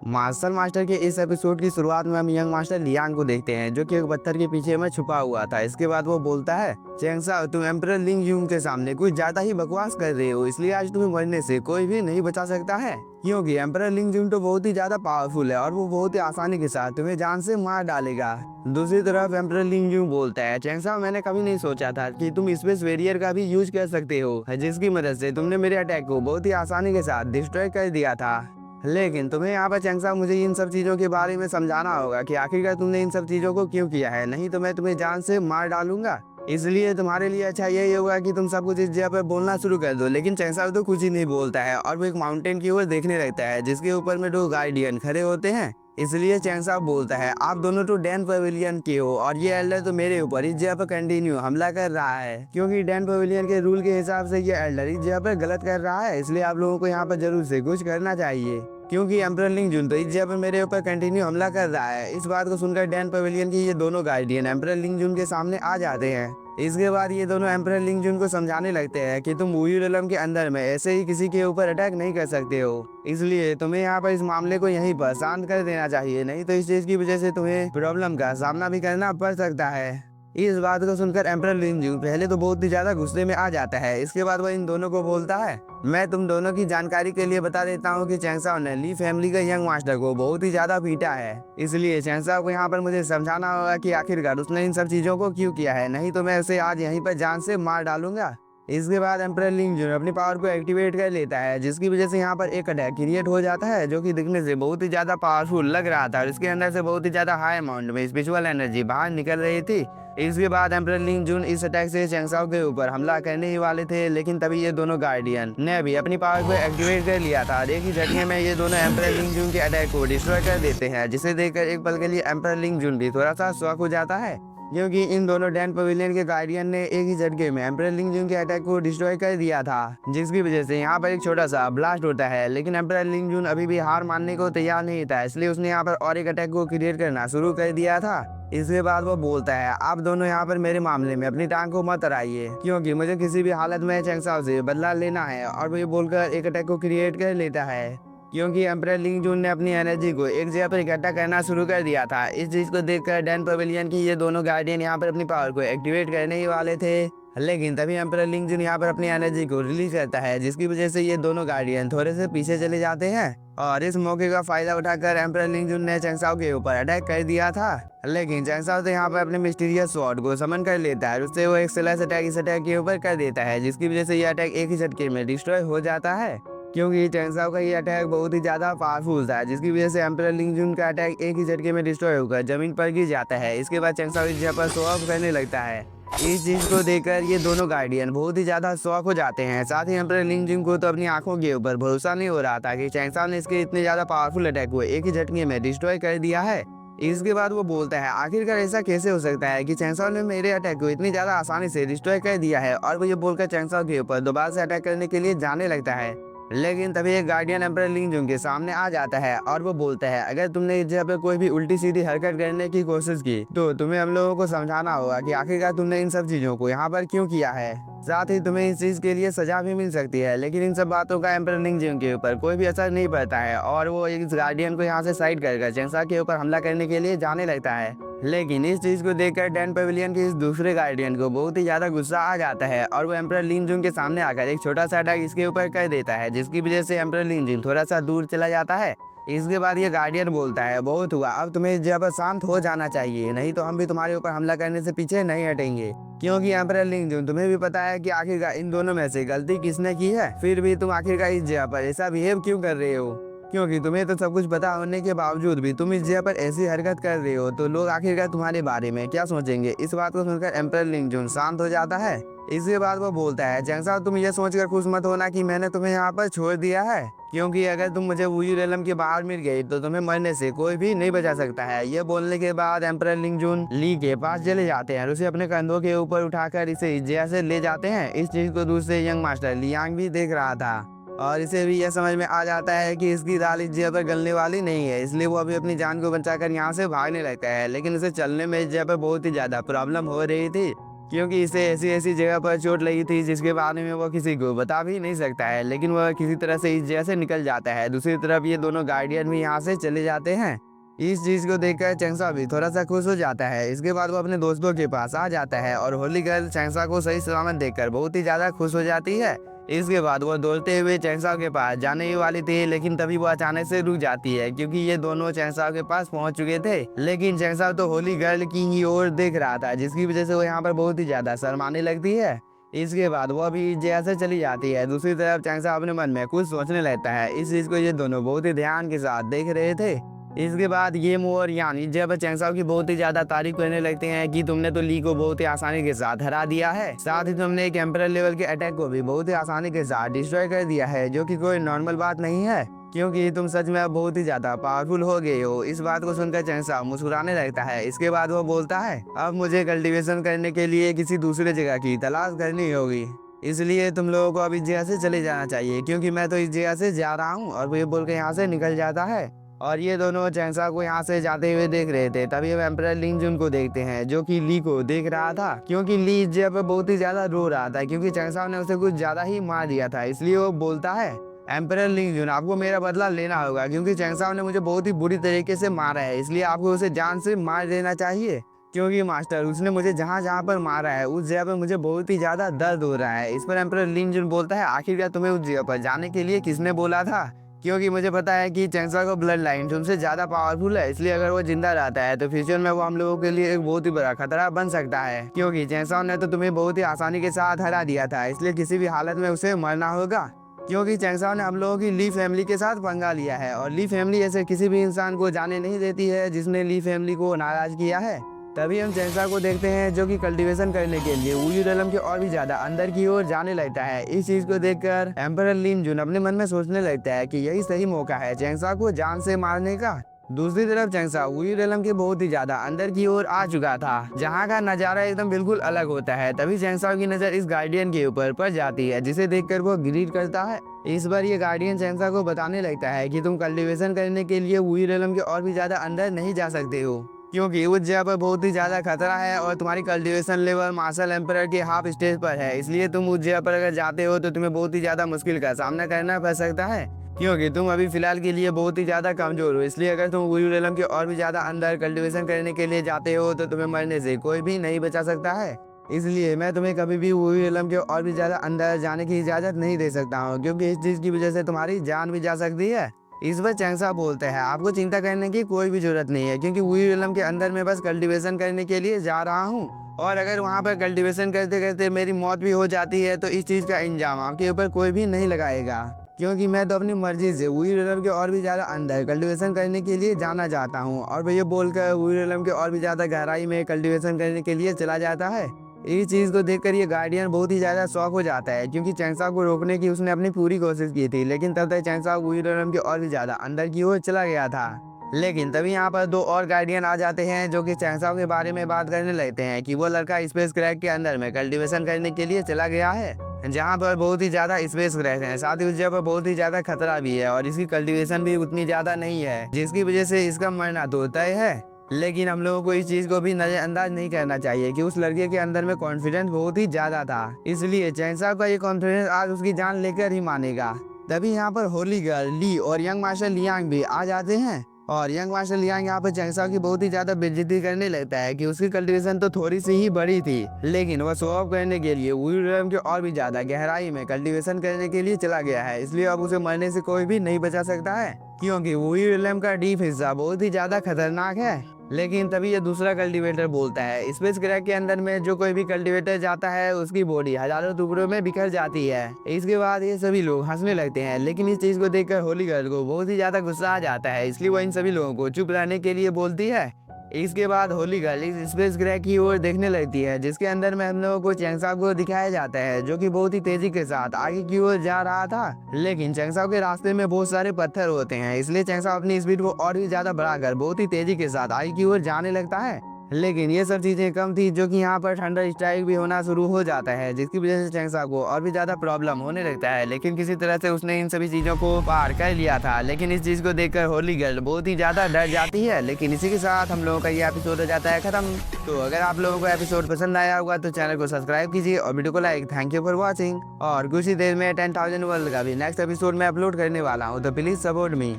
Martial master के इस episode की शुरुआत में हम यंग मास्टर लियांग को देखते हैं, जो कि एक पत्थर के पीछे में छुपा हुआ था। इसके बाद वो बोलता है, चैंगसा तुम एम्परर लिंग यूंग के सामने कुछ ज्यादा ही बकवास कर रहे हो, इसलिए आज तुम्हें मरने से कोई भी नहीं बचा सकता है, क्योंकि एम्परर लिंग यूंग तो बहुत ही ज्यादा पावरफुल है और वो बहुत ही आसानी के साथ तुम्हें जान से मार डालेगा। दूसरी तरफ एम्परर लिंग यूंग बोलता है, चैंगसा मैंने कभी नहीं सोचा था कि तुम स्पेस वेरियर का भी यूज कर सकते हो, जिसकी मदद से तुमने मेरे अटैक को बहुत ही आसानी के साथ डिस्ट्रॉय कर दिया था। लेकिन तुम्हें यहाँ पर चंगसा मुझे इन सब चीज़ों के बारे में समझाना होगा कि आखिरकार तुमने इन सब चीज़ों को क्यों किया है, नहीं तो मैं तुम्हें जान से मार डालूंगा। इसलिए तुम्हारे लिए अच्छा यही होगा कि तुम सब कुछ इस जगह पर बोलना शुरू कर दो। लेकिन चंगसा तो कुछ ही नहीं बोलता है और वो एक माउंटेन की ओर देखने लगता है, जिसके ऊपर में दो गार्डियन खड़े होते हैं। इसलिए चैंगसा बोलता है, आप दोनों तो डैन पवेलियन के हो और ये एल्डर तो मेरे ऊपर इस जगह पर कंटिन्यू हमला कर रहा है, क्योंकि डैन पवेलियन के रूल के हिसाब से ये एल्डर इस जगह पर गलत कर रहा है। इसलिए आप लोगों को यहाँ पर जरूर से कुछ करना चाहिए, क्योंकि एम्परर लिंग जुन तो इस जगह पर मेरे ऊपर कंटिन्यू हमला कर रहा है। इस बात को सुनकर डैन पवेलियन की ये दोनों गार्डियन एम्परर लिंग जुन के सामने आ जाते हैं। इसके बाद ये दोनों एम्परर लिंग जुन को समझाने लगते हैं कि तुम वुयू रेलम के अंदर में ऐसे ही किसी के ऊपर अटैक नहीं कर सकते हो, इसलिए तुम्हें यहाँ पर इस मामले को यहीं पर शांत कर देना चाहिए, नहीं तो इस चीज की वजह से तुम्हें प्रॉब्लम का सामना भी करना पड़ सकता है। इस बात को सुनकर एम्परर लिंजू पहले तो बहुत ही ज्यादा गुस्से में आ जाता है। इसके बाद वह इन दोनों को बोलता है, मैं तुम दोनों की जानकारी के लिए बता देता हूँ कि चैंगसाओ ने ली फैमिली के यंग मास्टर को बहुत ही ज्यादा पीटा है, इसलिए चैंगसाओ को यहाँ पर मुझे समझाना होगा कि आखिरकार उसने इन सब चीजों को क्यों किया है, नहीं तो मैं उसे आज यहीं पर जान से मार डालूंगा। इसके बाद एम्परर लिंजून अपनी पावर को एक्टिवेट कर लेता है, जिसकी वजह से यहाँ पर एक अटैक क्रिएट हो जाता है, जो कि दिखने से बहुत ही ज्यादा पावरफुल लग रहा था और इसके अंदर से बहुत ही ज्यादा हाई अमाउंट में स्पिरिचुअल एनर्जी बाहर निकल रही थी। इसके बाद एम्परर लिंग जुन इस अटैक से चैंगसाओ के ऊपर हमला करने ही वाले थे, लेकिन तभी ये दोनों गार्डियन ने भी अपनी पावर को एक्टिवेट कर लिया था। एक ही झटके में ये दोनों एम्परर लिंग जुन के अटैक को डिस्ट्रॉय कर देते हैं, जिसे देखकर एक पल के लिए एम्परर लिंग जुन भी थोड़ा सा शॉक हो जाता है, क्योंकि इन दोनों डैन पवेलियन के गार्डियन ने एक ही झटके में एम्परर लिंग जुन के अटैक को डिस्ट्रॉय कर दिया था, जिसकी वजह से यहाँ पर एक छोटा सा ब्लास्ट होता है। लेकिन एम्परर लिंग जुन अभी भी हार मानने को तैयार नहीं था, इसलिए उसने यहाँ पर और एक अटैक को क्रिएट करना शुरू कर दिया था। इसके बाद वो बोलता है, आप दोनों यहाँ पर मेरे मामले में अपनी टांग को मत अड़ाइए, क्योंकि मुझे किसी भी हालत में चैंगसाओ से बदला लेना है। और वो ये बोलकर एक अटैक को क्रिएट कर लेता है, क्योंकि एम्परर लिंग जून ने अपनी एनर्जी को एक जगह पर इकट्ठा करना शुरू कर दिया था। इस चीज को देखकर डैन पवेलियन की ये दोनों गार्डियन यहाँ पर अपनी पावर को एक्टिवेट करने ही वाले थे, लेकिन तभी एम्परर लिंग जून यहाँ पर अपनी एनर्जी को रिलीज करता है, जिसकी वजह से ये दोनों गार्डियन थोड़े से पीछे चले जाते हैं। और इस मौके का फायदा उठाकर एम्परर लिंग जून ने चैंगसाओ के ऊपर अटैक कर दिया था, लेकिन चैंगसाओ तो यहाँ पर अपने मिस्टीरियस स्वॉर्ड को समन कर लेता है, उससे वो एक स्लैश अटैक इस अटैक के ऊपर कर देता है, जिसकी वजह से ये अटैक एक ही झटके में डिस्ट्रॉय हो जाता है, क्योंकि चैंगसाओ का ये अटैक बहुत ही ज्यादा पावरफुल था, जिसकी वजह से एम्परर लिंग जून का अटैक एक ही झटके में डिस्ट्रॉय होकर जमीन पर गिर जाता है। इसके बाद चैंगसाओ इस जगह पर शो ऑफ करने लगता है। इस चीज को देखकर ये दोनों गार्डियन बहुत ही ज्यादा शॉक हो जाते हैं। साथ ही एम्परर लिंग जून को तो अपनी आंखों के ऊपर भरोसा नहीं हो रहा था कि चैंगसाओ ने इसके इतने ज्यादा पावरफुल अटैक को एक ही झटके में डिस्ट्रॉय कर दिया है। इसके बाद वो बोलता है, आखिरकार ऐसा कैसे हो सकता है कि चैंगसाओ ने मेरे अटैक को इतनी ज्यादा आसानी से डिस्ट्रॉय कर दिया है। और वो ये बोलकर चैंगसाओ के ऊपर दोबारा से अटैक करने के लिए जाने लगता है, लेकिन तभी एक गार्डियन एम्परर लिंग जून के सामने आ जाता है और वो बोलता है, अगर तुमने इस जगह पे कोई भी उल्टी सीधी हरकत करने की कोशिश की तो तुम्हें हम लोगों को समझाना होगा कि आखिरकार तुमने इन सब चीजों को यहाँ पर क्यों किया है। साथ ही तुम्हें इस चीज के लिए सजा भी मिल सकती है। लेकिन इन सब बातों का एम्परर लिंग जून के ऊपर कोई भी असर नहीं पड़ता है और वो इस गार्डियन को यहाँ से साइड कर चैंगसाओ के ऊपर हमला करने के लिए जाने लगता है। लेकिन इस चीज को देखकर डैन पवेलियन के इस दूसरे गार्डियन को बहुत ही ज्यादा गुस्सा आ जाता है और वो एम्परर लिंग जून के सामने आकर एक छोटा सा अटैक इसके ऊपर कर देता है, जिसकी वजह से एम्परर लिंग जून थोड़ा सा दूर चला जाता है। इसके बाद ये गार्डियन बोलता है, बहुत हुआ, अब तुम्हें इस जगह पर शांत हो जाना चाहिए, नहीं तो हम भी तुम्हारे ऊपर हमला करने से पीछे नहीं हटेंगे, क्योंकि एम्परर लिंग जून तुम्हें भी पता है कि आखिरकार इन दोनों में से गलती किसने की है, फिर भी तुम आखिरकार इस जगह पर ऐसा बिहेव क्यों कर रहे हो, क्योंकि तुम्हें तो सब कुछ पता होने के बावजूद भी तुम इस जगह पर ऐसी हरकत कर रहे हो, तो लोग आखिरकार तुम्हारे बारे में क्या सोचेंगे। इस बात को सुनकर एम्परर लिंग जून शांत हो जाता है। इसके बाद वो बोलता है, चैंगसाओ तुम ये सोचकर खुश मत होना कि मैंने तुम्हें यहाँ पर छोड़ दिया है, क्योंकि अगर तुम मुझे वुयू रेलम के बाहर मिल गई तो तुम्हें मरने से कोई भी नहीं बचा सकता है। ये बोलने के बाद एम्परर लिंग जून ली के पास चले जाते हैं और उसे अपने कंधों के ऊपर उठाकर इसे इस जगह से ले जाते हैं। इस चीज को दूर से यंग मास्टर लियांग भी देख रहा था और इसे भी यह समझ में आ जाता है कि इसकी दाल इस जगह पर गलने वाली नहीं है, इसलिए वो अभी अपनी जान को बचाकर यहाँ से भागने लगता है। लेकिन उसे चलने में इस जगह पर बहुत ही ज्यादा प्रॉब्लम हो रही थी, क्योंकि इसे ऐसी ऐसी जगह पर चोट लगी थी जिसके बारे में वो किसी को बता भी नहीं सकता है, लेकिन वह किसी तरह से इस जगह से निकल जाता है। दूसरी तरफ ये दोनों गार्डियन भी यहाँ से चले जाते हैं। इस चीज को देखकर चैंसा भी थोड़ा सा खुश हो जाता है। इसके बाद वो अपने दोस्तों के पास आ जाता है और होली गर्ल चैंसा को सही सलामत देखकर बहुत ही ज्यादा खुश हो जाती है। इसके बाद वो दौड़ते हुए चैंसा के पास जाने ही वाली थी, लेकिन तभी वो अचानक से रुक जाती है क्योंकि ये दोनों चैंसा के पास पहुंच चुके थे। लेकिन चैंसा तो होली गर्ल की ही ओर देख रहा था, जिसकी वजह से वो यहाँ पर बहुत ही ज्यादा शर्माने लगती है। इसके बाद वो अभी जगह से चली जाती है। दूसरी तरफ चैंसा अपने मन में कुछ सोचने लगता है। इस चीज को ये दोनों बहुत ही ध्यान के साथ देख रहे थे। इसके बाद ये और यानी जब चैंसा की बहुत ही ज्यादा तारीफ करने लगते हैं कि तुमने तो ली को बहुत ही आसानी के साथ हरा दिया है, साथ ही तुमने एक एम्परर लेवल के अटैक को भी बहुत ही आसानी के साथ डिस्ट्रॉय कर दिया है, जो कि कोई नॉर्मल बात नहीं है, क्योंकि तुम सच में अब बहुत ही ज्यादा पावरफुल हो गए हो। इस बात को सुनकर चैंसा मुस्कुराने लगता है। इसके बाद वो बोलता है, अब मुझे कल्टीवेशन करने के लिए किसी दूसरे जगह की तलाश करनी होगी, इसलिए तुम लोगों को अब इस जगह से चले जाना चाहिए, क्योंकि मैं तो इस जगह से जा रहा हूँ। और वो ये बोल के यहाँ से निकल जाता है। और ये दोनों चैंसा को यहाँ से जाते हुए देख रहे थे। तभी हम एम्परर लिंग जुन को देखते हैं, जो कि ली को देख रहा था, क्योंकि ली जब बहुत ही ज्यादा रो रहा था क्योंकि चैंसा ने उसे कुछ ज्यादा ही मार दिया था। इसलिए वो बोलता है, एम्परर लिंग जुन, आपको मेरा बदला लेना होगा, क्योंकि चैंसा ने मुझे बहुत ही बुरी तरीके से मारा है, इसलिए आपको उसे जान से मार देना चाहिए। क्योंकि मास्टर, उसने मुझे जहाँ जहाँ पर मारा है उस जगह पर मुझे बहुत ही ज्यादा दर्द हो रहा है। इस पर एम्परर लिंग जुन बोलता है, आखिरकार तुम्हें उस जगह पर जाने के लिए किसने बोला था? क्योंकि मुझे पता है कि चैंसा का ब्लड लाइन तुमसे ज्यादा पावरफुल है, इसलिए अगर वो जिंदा रहता है तो फ्यूचर में वो हम लोगों के लिए एक बहुत ही बड़ा खतरा बन सकता है। क्योंकि चैंसा ने तो तुम्हें बहुत ही आसानी के साथ हरा दिया था, इसलिए किसी भी हालत में उसे मरना होगा। क्योंकि चैंसा ने हम लोगों की ली फैमिली के साथ पंगा लिया है, और ली फैमिली ऐसे किसी भी इंसान को जाने नहीं देती है जिसने ली फैमिली को नाराज किया है। तभी हम चैंसा को देखते हैं, जो कि कल्टीवेशन करने के लिए वुयू रेलम के और भी ज्यादा अंदर की ओर जाने लगता है। इस चीज को देखकर एम्परर लिन जुन अपने मन में सोचने लगता है कि यही सही मौका है चैंसा को जान से मारने का। दूसरी तरफ चैंसा वुयू रेलम के बहुत ही ज्यादा अंदर की ओर आ चुका था, जहाँ का नजारा एकदम बिल्कुल अलग होता है। तभी चैंसा की नजर इस गार्डियन के ऊपर पड़ जाती है, जिसे देखकर वो ग्रीट करता है। इस बार ये गार्डियन चैंसा को बताने लगता है कि तुम कल्टीवेशन करने के लिए वुयू रेलम के और भी ज्यादा अंदर नहीं जा सकते हो, क्योंकि उस जगह पर बहुत ही ज्यादा खतरा है और तुम्हारी कल्टीवेशन लेवल मार्शल एम्परर के हाफ स्टेज पर है। इसलिए तुम उस जगह पर अगर जाते हो तो तुम्हें बहुत ही ज्यादा मुश्किल का सामना करना पड़ सकता है, क्योंकि तुम अभी फिलहाल के लिए बहुत ही ज्यादा कमजोर हो। इसलिए अगर तुम वुयू रेलम के और भी ज्यादा अंदर कल्टीवेशन करने के लिए जाते हो तो तुम्हें मरने से कोई भी नहीं बचा सकता है। इसलिए मैं तुम्हें कभी भी वुयू रेलम के और भी ज्यादा अंदर जाने की इजाजत नहीं दे सकता हूँ, क्योंकि इस चीज की वजह से तुम्हारी जान भी जा सकती है। इस पर चैंसा बोलते हैं, आपको चिंता करने की कोई भी जरूरत नहीं है, क्योंकि वुयू रेलम के अंदर मैं बस कल्टीवेशन करने के लिए जा रहा हूँ, और अगर वहाँ पर कल्टीवेशन करते करते मेरी मौत भी हो जाती है तो इस चीज़ का इंजाम आपके ऊपर कोई भी नहीं लगाएगा, क्योंकि मैं तो अपनी मर्जी से वुयू रेलम के और भी ज़्यादा अंदर कल्टीवेशन करने के लिए जाना चाहता हूँ। और भैया बोलकर वुयू रेलम के और भी ज़्यादा गहराई में कल्टीवेशन करने के लिए चला जाता है। इस चीज को देखकर ये गार्डियन बहुत ही ज्यादा शॉक हो जाता है, क्योंकि चैंसा को रोकने की उसने अपनी पूरी कोशिश की थी, लेकिन तब तक चैंसा वुयू रेलम के और भी ज्यादा अंदर की ओर चला गया था। लेकिन तभी यहाँ पर दो और गार्डियन आ जाते हैं, जो कि चैंसा के बारे में बात करने लगते हैं कि वो लड़का स्पेस क्रैक के अंदर में कल्टीवेशन करने के लिए चला गया है, जहाँ पर बहुत ही ज्यादा स्पेस क्रैक है, साथ ही उस जगह पर बहुत ही ज्यादा खतरा भी है और इसकी कल्टीवेशन भी उतनी ज्यादा नहीं है, जिसकी वजह से इसका मरना तो तय है। लेकिन हम लोगों को इस चीज को भी नजरअंदाज नहीं करना चाहिए कि उस लड़के के अंदर में कॉन्फिडेंस बहुत ही ज्यादा था, इसलिए चैंसा का ये कॉन्फिडेंस आज उसकी जान लेकर ही मानेगा। तभी यहाँ पर होली गर्ल, ली और यंग मास्टर लियांग भी आ जाते हैं, और यंग मास्टर लियांग यहाँ पर चैंसा की बहुत ही ज्यादा बेइज्जती करने लगता है कि उसकी कल्टीवेशन तो थोड़ी सी ही बड़ी थी, लेकिन वह शो ऑफ करने के लिए वुयू रेलम के और भी ज्यादा गहराई में कल्टीवेशन करने के लिए चला गया है, इसलिए अब उसे मरने से कोई भी नहीं बचा सकता है, क्योंकि वुयू रेलम का डीप हिस्सा बहुत ही ज्यादा खतरनाक है। लेकिन तभी ये दूसरा कल्टीवेटर बोलता है, स्पेस क्रैक के अंदर में जो कोई भी कल्टीवेटर जाता है उसकी बॉडी हजारों टुकड़ों में बिखर जाती है। इसके बाद ये सभी लोग हंसने लगते हैं, लेकिन इस चीज को देखकर होली गर्ल को बहुत ही ज्यादा गुस्सा आ जाता है, इसलिए वो इन सभी लोगों को चुप रहने के लिए बोलती है। इसके बाद होली गर्ल इस स्पेस क्रैक की ओर देखने लगती है, जिसके अंदर में हम लोगों को चैंसा को दिखाया जाता है, जो कि बहुत ही तेजी के साथ आगे की ओर जा रहा था। लेकिन चैंसा के रास्ते में बहुत सारे पत्थर होते हैं, इसलिए चैंसा अपनी स्पीड को और भी ज्यादा बढ़ाकर बहुत ही तेजी के साथ आगे की ओर जाने लगता है। लेकिन ये सब चीजें कम थी, जो कि यहाँ पर थंडर स्ट्राइक भी होना शुरू हो जाता है, जिसकी वजह से चैंगसा को और भी ज्यादा प्रॉब्लम होने लगता है। लेकिन किसी तरह से उसने इन सभी चीजों को पार कर लिया था। लेकिन इस चीज को देखकर होली गर्ल बहुत ही ज्यादा डर जाती है। लेकिन इसी के साथ हम लोगों का ये एपिसोड हो जाता है खत्म। तो अगर आप लोगों को एपिसोड पसंद आया होगा तो चैनल को सब्सक्राइब कीजिए और वीडियो को like. Thank you for watching. और कुछ ही देर में 10,000 वर्ल्ड का भी नेक्स्ट एपिसोड में अपलोड करने वाला हूँ, तो प्लीज सपोर्ट मी।